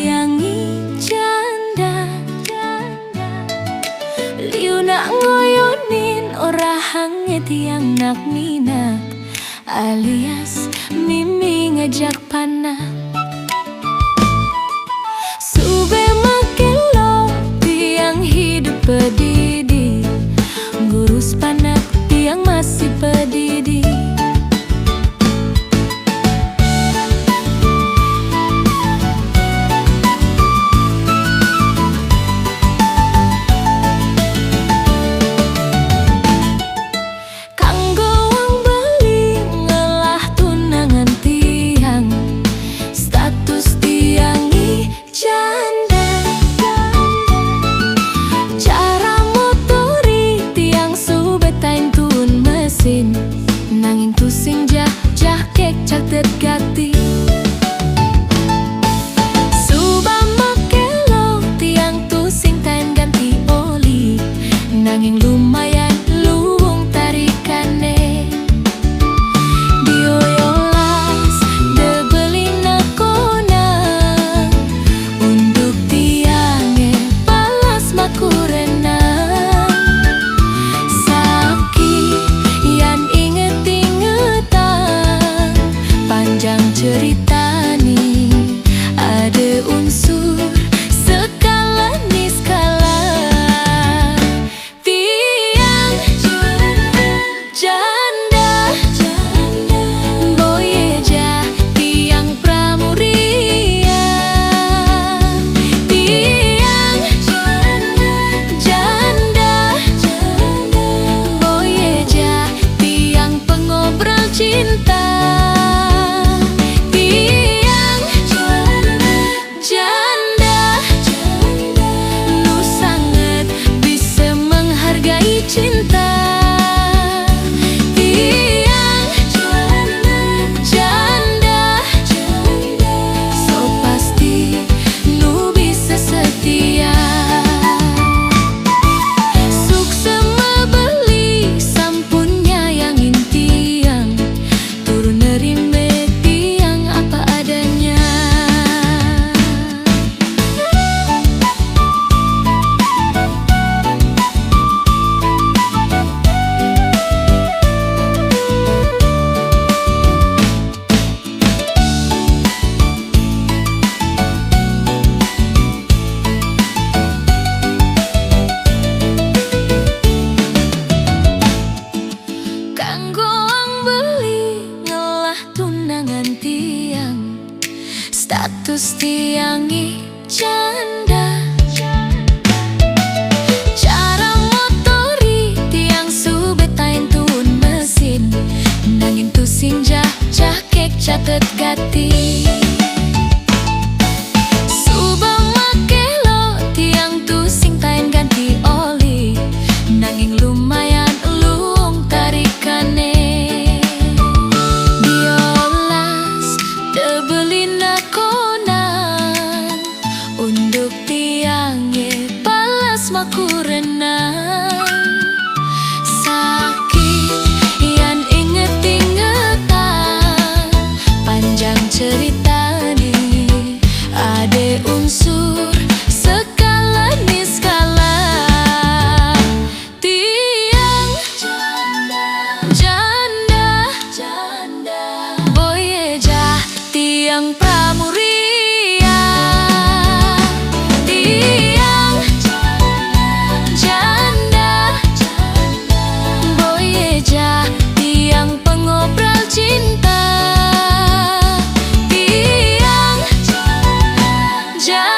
tiang janda. Liu nak ngoyonin ora hange tiang nak minak, alias mimi ngajak panah. Sube makelo tiang hidup pedidi, ngurus panak tiang masih pedidi. Nanging tusing jah kek catet gati. Suba makelo tiang tusing tain ganti oli, nanging lumayan luwung tarikane. Dioyolas debeli nakona, unduk tiange balas makurena. Cerita nih ada unsur skala nih skala. Tiang janda boyeja tiang pramuria. Tiang janda boyeja tiang pengobrol cinta. Cinta tiang janda, so pasti nu bisa setia. Sukses membeli sampunnya yang intiang, turun nerime tiang apa adanya. Status tiang janda, cara motori tiang subetain tuun mesin, nanging tusing jah kek catet gati. Suba makelo tiang tusing tain ganti oli, nanging lumayan luwung tarikane. Diolas debeli unduk tiangnya balas makurenan. Sakit yang inget-ingetan, panjang cerita nih ada unsur skala nih skala. Tiang janda boyeja tiang pramuria. Tiang pengobrol cinta. Tiang janda.